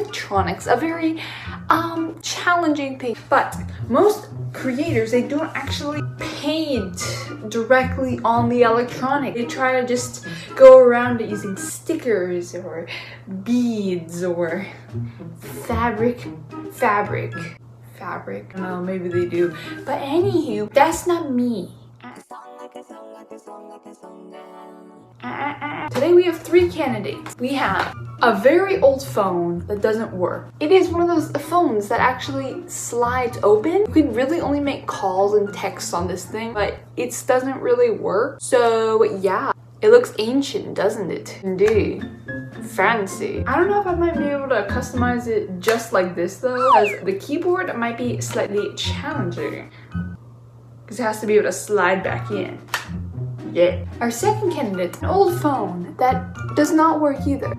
electronics, a very challenging thing. But most creators, they don't actually paint directly on the electronic. They try to just go around it using stickers or beads or fabric. I don't know, maybe they do. But anywho, that's not me. Today we have 3 candidates. We have a very old phone that doesn't work. It is one of those phones that actually slides open. You can really only make calls and texts on this thing, but it doesn't really work. So yeah, it looks ancient, doesn't it? Indeed. Fancy. I don't know if I might be able to customize it just like this though, as the keyboard might be slightly challenging because it has to be able to slide back in. Yeah. Our second candidate, an old phone that does not work either.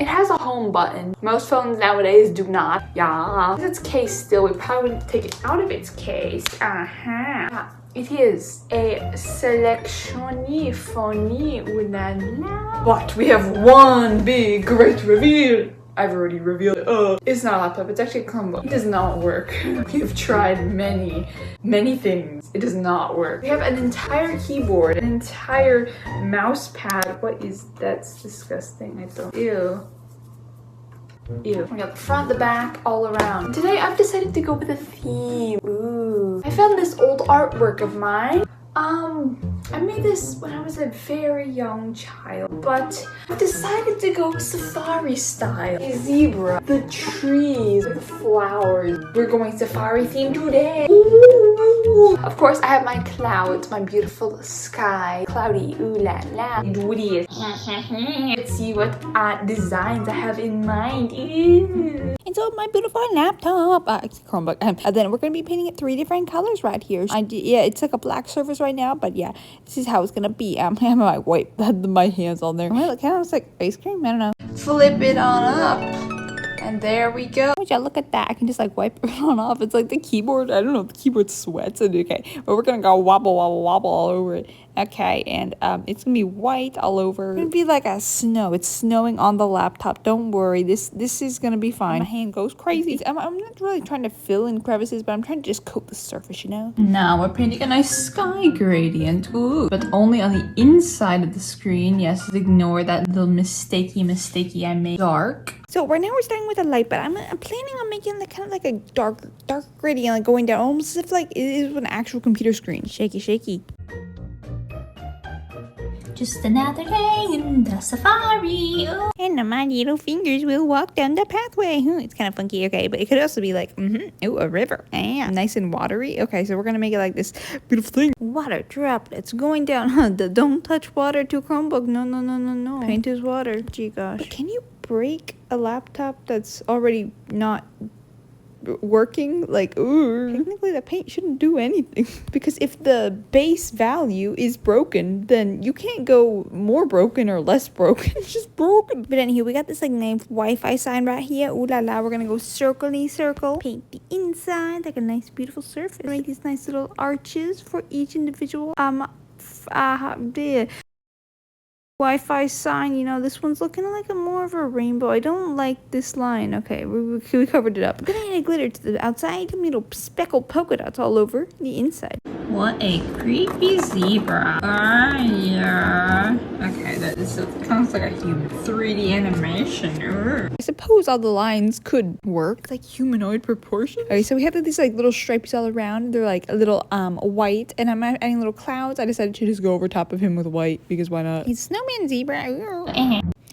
It has a home button. Most phones nowadays do not. Yeah. Its case still, we probably wouldn't take it out of its case. It is a selectiony phony lalal. But we have one big great reveal. I've already revealed it. It's not a laptop, it's actually a Chromebook. It does not work. We have tried many things. It does not work. We have an entire keyboard, an entire mouse pad. What is that's disgusting. I don't. Ew. We got the front, the back, all around. Today I've decided to go with a theme. Ooh. I found this old artwork of mine. I made this when I was a very young child, but I decided to go safari style. A zebra, the trees, the flowers. We're going safari theme today. Ooh. Of course, I have my clouds, my beautiful sky. Cloudy, ooh la la. Woody. Let's see what designs I have in mind. Ew. And so my beautiful laptop, Chromebook, and then we're going to be painting it 3 different colors right here. Yeah, it's like a black surface right now, but yeah, this is how it's going to be. I'm going to wipe my hands on there. It kind of looks like ice cream, I don't know. Flip it on up. And there we go. Would you look at that? I can just like wipe it on off. It's like the keyboard, I don't know, the keyboard sweats. Okay, but we're going to go wobble, wobble, wobble all over it. Okay, and it's gonna be white all over. It's gonna be like a snow. It's snowing on the laptop. Don't worry, this is gonna be fine. My hand goes crazy. I'm not really trying to fill in crevices, but I'm trying to just coat the surface, you know? Now we're painting a nice sky gradient. Ooh, but only on the inside of the screen. Yes, ignore that little mistakey I made. Dark. So right now we're starting with a light, but I'm planning on making kind of like a dark gradient, like going down, almost as if like it is an actual computer screen. Shaky, shaky. Just another day in the safari. Oh. And my little fingers will walk down the pathway. It's kind of funky, okay, but it could also be like, ooh, a river. Yeah, nice and watery. Okay, so we're gonna make it like this beautiful thing. Water droplets going down. Don't touch water to Chromebook. No. Paint is water. Gee gosh. But can you break a laptop that's already not working? Like, ooh, technically the paint shouldn't do anything because if the base value is broken, then you can't go more broken or less broken. It's just broken. But anywho, we got this like nice Wi-Fi sign right here. Ooh la la, we're gonna go circle-y circle, paint the inside like a nice beautiful surface, make these nice little arches for each individual Wi-Fi sign. You know, this one's looking like more of a rainbow. I don't like this line. Okay, we covered it up. I'm gonna add glitter to the outside, little speckled polka dots all over the inside. What a creepy zebra. Yeah. Okay, that is kind of like a human 3D animation. I suppose all the lines could work. It's like humanoid proportions. Okay, so we have these like little stripes all around. They're like a little white, and I'm adding little clouds. I decided to just go over top of him with white because why not? He's snowman zebra.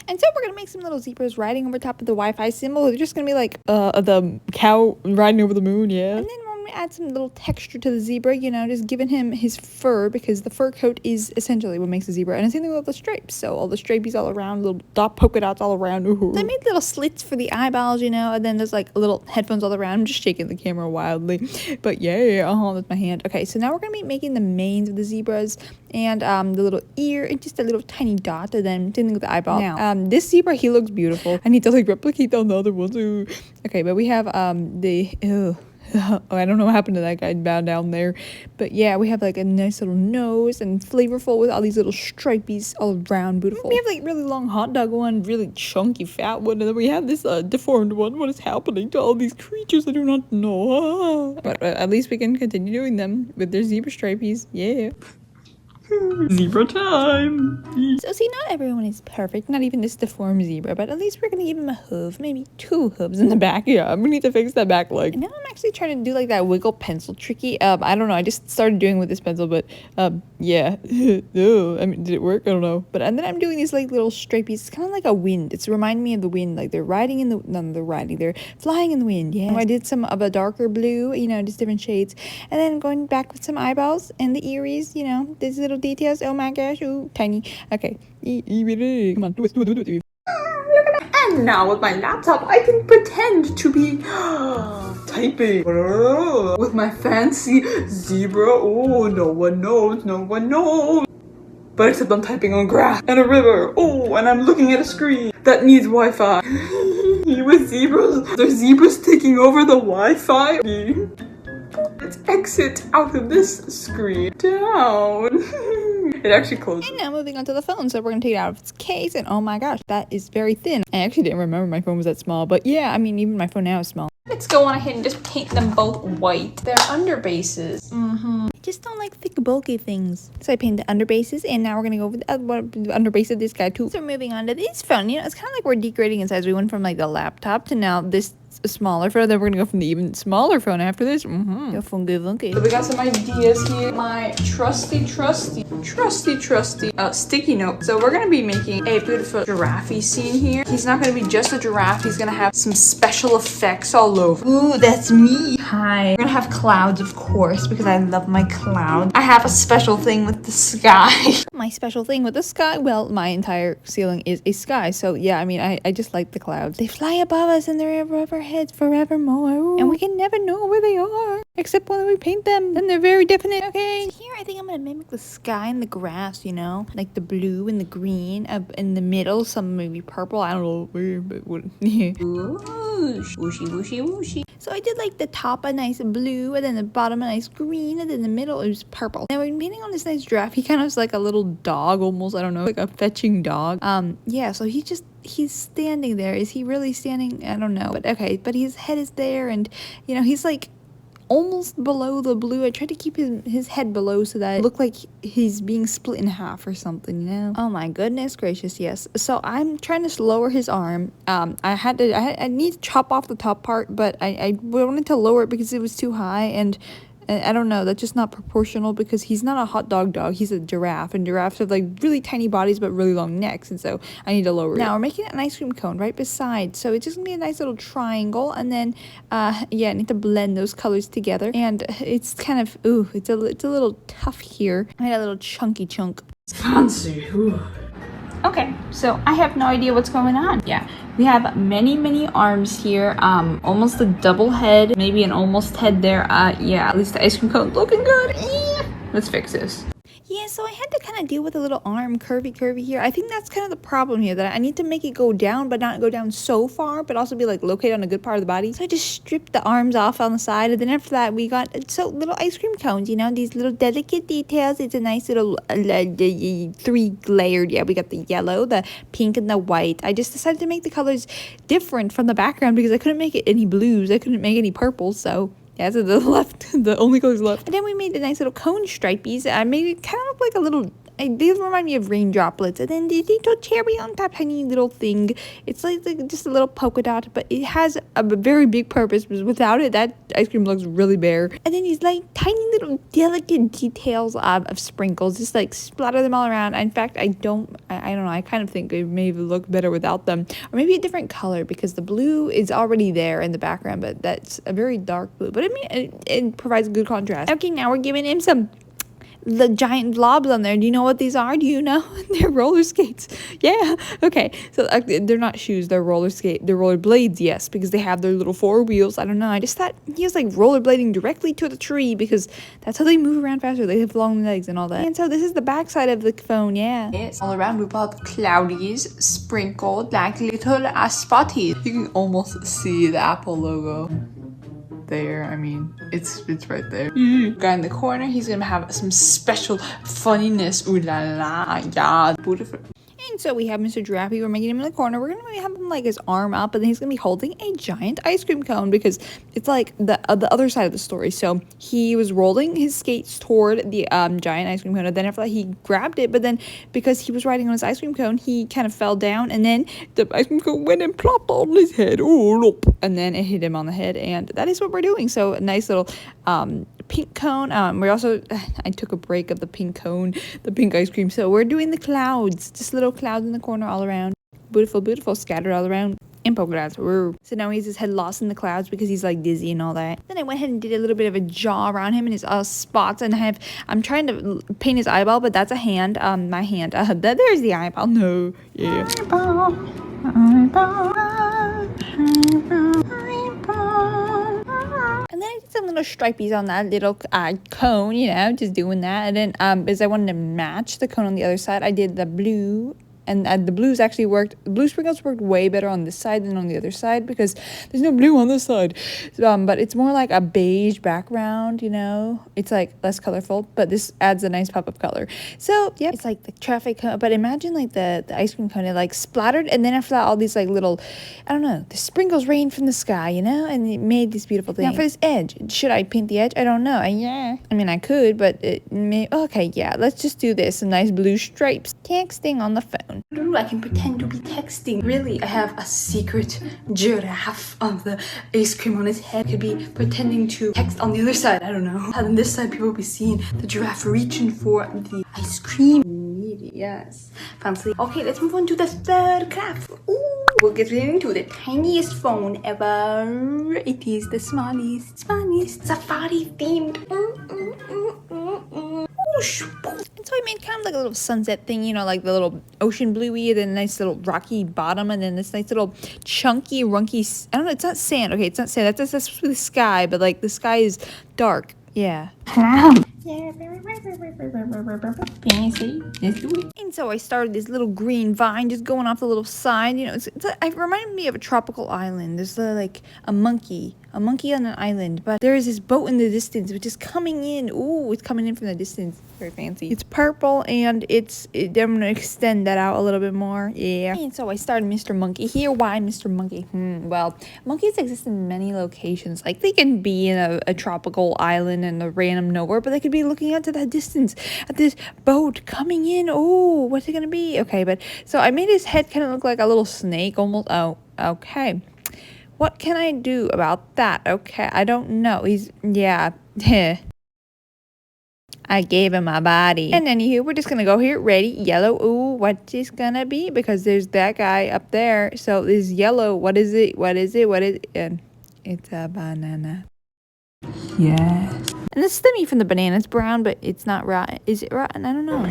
And so we're gonna make some little zebras riding over top of the Wi-Fi symbol. They're just gonna be like the cow riding over the moon, yeah. And then we're gonna add some little texture to the zebra, you know, just giving him his fur because the fur coat is essentially what makes a zebra. And the same thing with the stripes. So all the stripies all around, little dot polka dots all around. Ooh. So I made little slits for the eyeballs, you know, and then there's like little headphones all around. I'm just shaking the camera wildly. But yeah, that's my hand. Okay, so now we're gonna be making the manes of the zebras and the little ear and just a little tiny dot, and then same thing with the eyeball. Now, this zebra, he looks beautiful. I need to like replicate on the other ones. Ooh. Okay, but we have Oh, I don't know what happened to that guy down there. But yeah, we have like a nice little nose and flavorful with all these little stripies all around, beautiful. We have like really long hot dog one, really chunky fat one, and then we have this deformed one. What is happening to all these creatures? I do not know. But at least we can continue doing them with their zebra stripies. Yeah. Zebra time! So see, not everyone is perfect, not even this deformed zebra, but at least we're gonna give him a hoof, maybe 2 hooves in the back. Yeah, I'm gonna need to fix that back leg. And now I'm actually trying to do like that wiggle pencil tricky. I don't know, I just started doing with this pencil, but yeah. Oh, I mean, did it work? I don't know. But and then I'm doing these like little stripies. It's kind of like a wind. It's reminding me of the wind, like they're riding in the, no, they're riding, they're flying in the wind. Yeah. I did some of a darker blue, you know, just different shades. And then going back with some eyeballs and the earrings, you know, these little details. Oh my gosh, ooh, tiny. Okay. Come on, do it. And now with my laptop, I can pretend to be typing with my fancy zebra. Oh, no one knows. But except I'm typing on grass and a river. Oh, and I'm looking at a screen that needs Wi-Fi. With zebras, there's zebras taking over the Wi-Fi. Let's exit out of this screen. Down. It actually closed. And now moving on to the phone. So we're going to take it out of its case. And oh my gosh, that is very thin. I actually didn't remember my phone was that small. But yeah, I mean, even my phone now is small. Let's go on ahead and just paint them both white. They're underbases. I just don't like thick, bulky things. So I painted the underbases. And now we're going to go with the underbase of this guy too. So we're moving on to this phone. You know, it's kind of like we're degrading in size. We went from like the laptop to now this smaller phone. Then we're gonna go from the even smaller phone after this. Go funky wunky. So we got some ideas here. My trusty sticky note. So we're gonna be making a beautiful giraffe scene here. He's not gonna be just a giraffe. He's gonna have some special effects all over. Ooh, that's me. Hi. We're gonna have clouds, of course, because I love my clouds. I have a special thing with the sky. My special thing with the sky, well, my entire ceiling is a sky. So yeah, I mean, I just like the clouds. They fly above us and they're above our heads forevermore. Ooh. And we can never know where they are, except when we paint them. And they're very definite. Okay. Here, I think I'm gonna mimic the sky and the grass, you know? Like the blue and the green up in the middle. Some maybe purple. I don't know where, but what. Whoosh, wooshy, wooshy, wooshy. So I did like the top a nice blue, and then the bottom a nice green, and then the middle it was purple. Now we're painting on this nice giraffe. He kind of is like a little dog almost. I don't know, like a fetching dog. Yeah, so he's standing there. Is he really standing? I don't know. But okay, but his head is there, and you know, he's like almost below the blue. I tried to keep his head below so that it looked like he's being split in half or something, you know? Oh my goodness gracious, yes. So I'm trying to lower his arm. I need to chop off the top part, but I wanted to lower it because it was too high, and I don't know, that's just not proportional because he's not a hot dog, he's a giraffe, and giraffes have like really tiny bodies but really long necks, and so I need to lower it. Now we're making an ice cream cone right beside, so it's just gonna be a nice little triangle, and then yeah, I need to blend those colors together, and it's kind of, ooh, it's a little tough here. I made a little chunky chunk. Fancy. Ooh. Okay, so I have no idea what's going on. Yeah, we have many arms here, almost a double head, maybe an almost head there. Yeah, at least the ice cream cone looking good. Let's fix this. Yeah, so I had to kind of deal with a little arm curvy here. I think that's kind of the problem here, that I need to make it go down, but not go down so far, but also be like located on a good part of the body. So I just stripped the arms off on the side, and then after that we got little ice cream cones, you know, these little delicate details. It's a nice little 3 layered. Yeah, we got the yellow, the pink, and the white. I just decided to make the colors different from the background because I couldn't make it any blues. I couldn't make any purples, so yeah, so the only colors left. And then we made the nice little cone stripies. I made it kind of look like a little, they remind me of rain droplets. And then the little cherry on top, tiny little thing. It's like just a little polka dot, but it has a very big purpose, because without it, that ice cream looks really bare. And then these like tiny little delicate details of sprinkles, just like splatter them all around. In fact, I don't know, I kind of think it may look better without them. Or maybe a different color, because the blue is already there in the background, but that's a very dark blue. But I mean, it provides a good contrast. Okay, now we're giving him the giant blobs on there. Do you know what these are? Do you know? They're roller skates. Yeah. Okay. So they're not shoes. They're They're roller blades. Yes, because they have their little 4 wheels. I don't know. I just thought he was like rollerblading directly to the tree because that's how they move around faster. They have long legs and all that. And so this is the back side of the phone. Yeah. It's all around. We bought cloudies sprinkled like little spotties. You can almost see the Apple logo. there. I mean, it's right there. Guy in the corner, he's gonna have some special funniness. Ooh la la, yeah, beautiful. And so we have Mr. Giraffe. We're making him in the corner. We're gonna have him like his arm up, and then he's gonna be holding a giant ice cream cone because it's like the other side of the story. So he was rolling his skates toward the giant ice cream cone, and then after that he grabbed it. But then because he was riding on his ice cream cone, he kind of fell down, and then the ice cream cone went and plopped on his head. Oh, and then it hit him on the head, and that is what we're doing. So a nice little pink cone. We also, I took a break of the pink cone, the pink ice cream. So we're doing the clouds, just little clouds in the corner all around. Beautiful, beautiful, scattered all around. Info clouds. So now he has his head lost in the clouds because he's like dizzy and all that. Then I went ahead and did a little bit of a jaw around him and his spots, and I'm trying to paint his eyeball, but that's a hand. My hand. There's the eyeball. No. Yeah. Eyeball. And then I did some little stripies on that little cone, you know, just doing that. And then because I wanted to match the cone on the other side, I did the blue. And the blues actually worked. Blue sprinkles worked way better on this side than on the other side because there's no blue on this side. But it's more like a beige background, you know. It's like less colorful, but this adds a nice pop of color. So yeah, it's like the traffic cone. But imagine like the ice cream cone, it like splattered, and then after that, all these like little, I don't know, the sprinkles rained from the sky, you know, and it made this beautiful thing. Now for this edge, should I paint the edge? I don't know. I mean, I could, but it may. Okay, yeah, let's just do this. Some nice blue stripes. Texting on the phone. I can pretend to be texting. Really, I have a secret giraffe of the ice cream on his head. Could be pretending to text on the other side. I don't know. On this side, people will be seeing the giraffe reaching for the ice cream. Yes. Fancy. Okay, let's move on to the third craft. Ooh, we'll get into the tiniest phone ever. It is the smallest safari themed. And so I made kind of like a little sunset thing, you know, like the little ocean bluey, then a nice little rocky bottom, and then this nice little chunky, runky, I don't know, it's not sand. Okay, it's not sand. That's supposed to be the sky, but like the sky is dark. Yeah. Cloud. Fancy. Let's do it. And so I started this little green vine just going off the little side. You know, it reminded me of a tropical island. There's like a monkey on an island, but there is this boat in the distance which is coming in. Ooh, it's coming in from the distance. Very fancy. It's purple, and I'm gonna extend that out a little bit more. Yeah. And so I started Mr. Monkey here. Why Mr. Monkey? Well, monkeys exist in many locations. Like they can be in a tropical island in the random nowhere, but they could be looking out to the distance at this boat coming in. Oh, what's it gonna be? Okay, but so I made his head kind of look like a little snake almost. Oh, okay. What can I do about that? Okay, I don't know. Yeah. I gave him my body. And anywho, we're just gonna go here. Ready, yellow. Ooh, what's this gonna be? Because there's that guy up there. So this yellow, what is it? And it's a banana. Yes. And the stemmy from the banana is brown, but it's not rotten. Is it rotten? I don't know.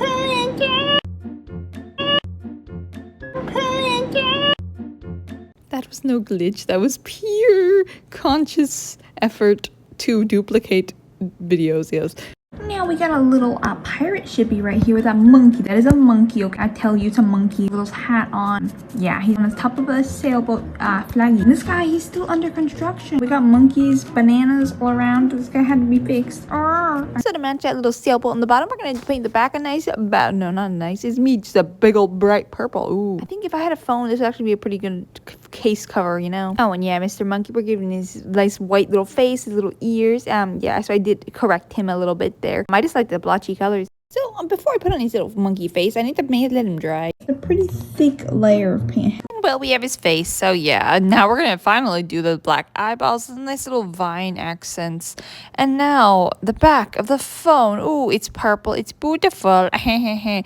That was no glitch. That was pure conscious effort to duplicate videos. Yes. Now we got a little pirate shippy right here with a monkey. That is a monkey, okay? I tell you, it's a monkey. Little hat on. Yeah, he's on the top of a sailboat flaggy. And this guy, he's still under construction. We got monkeys, bananas all around. This guy had to be fixed. So to match that little sailboat on the bottom, we're going to paint the back a nice, no, not nice. It's me, just a big old bright purple. Ooh. I think if I had a phone, this would actually be a pretty good case cover, you know? Oh, and yeah, Mr. Monkey, we're giving his nice white little face, his little ears. Yeah, so I did correct him a little bit there. I just like the blotchy colors. So before I put on his little monkey face, I need to let him dry. It's a pretty thick layer of paint. Well, we have his face, so yeah. Now we're gonna finally do the black eyeballs and nice little vine accents. And now the back of the phone. Ooh, it's purple. It's beautiful. Okay,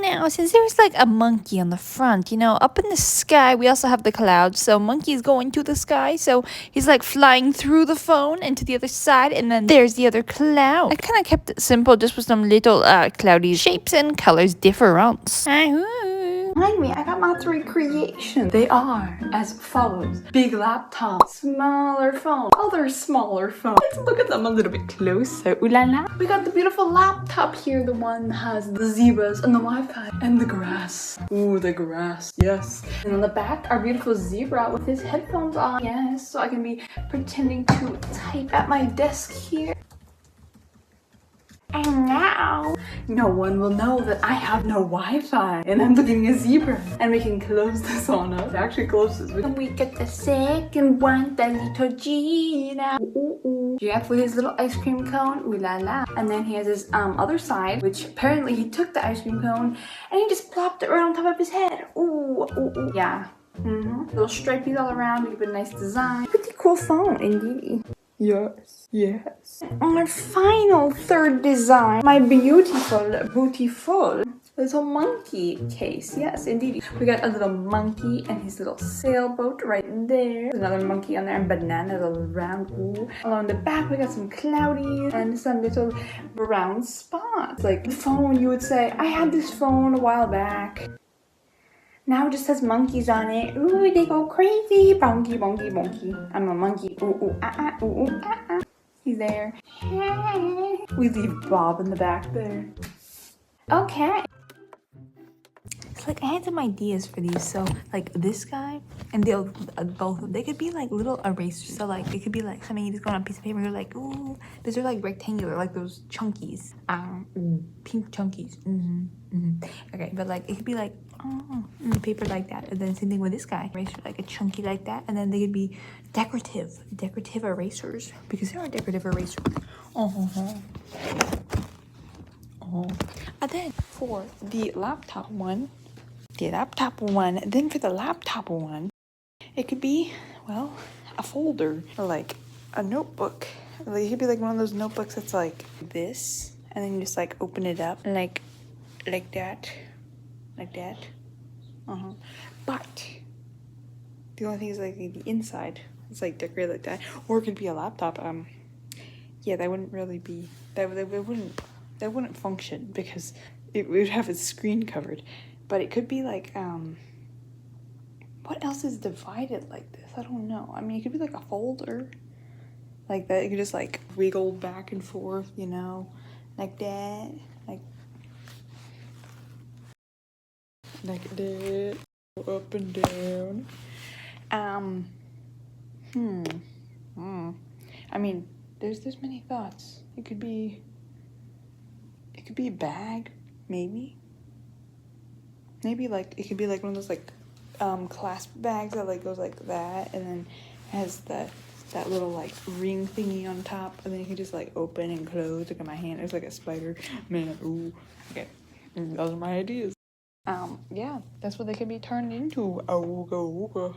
now since there's like a monkey on the front, you know, up in the sky, we also have the clouds. So monkey is going to the sky, so he's like flying through the phone and to the other side, and then there's the other cloud. I kind of kept it simple, just with some little cloudy shapes and colors difference. Behind me, I got my 3 creations. They are as follows. Big laptop, smaller phone, other smaller phone. Let's look at them a little bit closer. Ooh la la. We got the beautiful laptop here, the one that has the zebras and the Wi-Fi and the grass. Ooh, the grass, yes. And on the back, our beautiful zebra with his headphones on. Yes, so I can be pretending to type at my desk here. And now, no one will know that I have no Wi-Fi and I'm looking at a zebra. And we can close this on up. It actually closes. And we get the second one, the little Gina. Jeff with his little ice cream cone, ooh la la. And then he has his other side, which apparently he took the ice cream cone and he just plopped it right on top of his head. Ooh, ooh, ooh. Yeah. Little stripies all around, we give it a nice design. Pretty cool phone, indeed. Yes, yes. Our final third design, my beautiful little monkey case. Yes, indeed. We got a little monkey and his little sailboat right there. There's another monkey on there and bananas all around. Ooh. Along the back, we got some cloudies and some little brown spots. Like the phone, you would say, I had this phone a while back. Now it just has monkeys on it. Ooh, they go crazy. Bonky, bonky, bonky. I'm a monkey. Ooh, ooh, ah, ah, ooh, ooh, ah, ah. He's there. We leave Bob in the back there. Okay. It's like I had some ideas for these. So like this guy and they'll both they could be like little erasers. So like it could be like something you just go on a piece of paper. You're like, ooh, these are like rectangular, like those chunkies. Pink chunkies. Okay, but like it could be like paper like that, and then same thing with this guy, eraser like a chunky like that, and then they could be decorative erasers because they are decorative erasers. And then for the laptop one, then for the laptop one, it could be, well, a folder or like a notebook. Like, it could be like one of those notebooks that's like this, and then you just like open it up like that. But the only thing is like the inside, it's like decorated like that, or it could be a laptop. Yeah, that wouldn't really be that wouldn't function because it would have its screen covered. But it could be like what else is divided like this? I don't know. I mean, it could be like a folder like that. You could just like wiggle back and forth, you know, like that, like that, up and down. I mean, there's many thoughts. It could be a bag, maybe like it could be like one of those like clasp bags that like goes like that, and then has that little like ring thingy on top, and then you can just like open and close. Look at my hand, it's like a spider man. Ooh, okay, those are my ideas. Yeah, that's what they could be turned into. Ooga.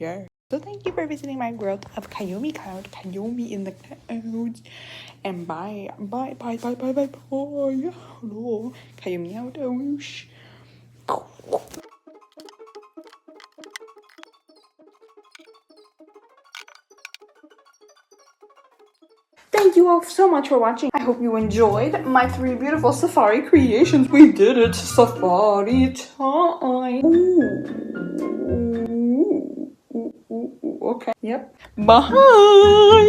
Yeah. So thank you for visiting my world of Kaomi Kaomi in the clouds. And bye. Hello. Kaomi out. Whoosh. Thank you all so much for watching. I hope you enjoyed my 3 beautiful safari creations. We did it. Safari time. Okay. Yep. Bye.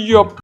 Yup.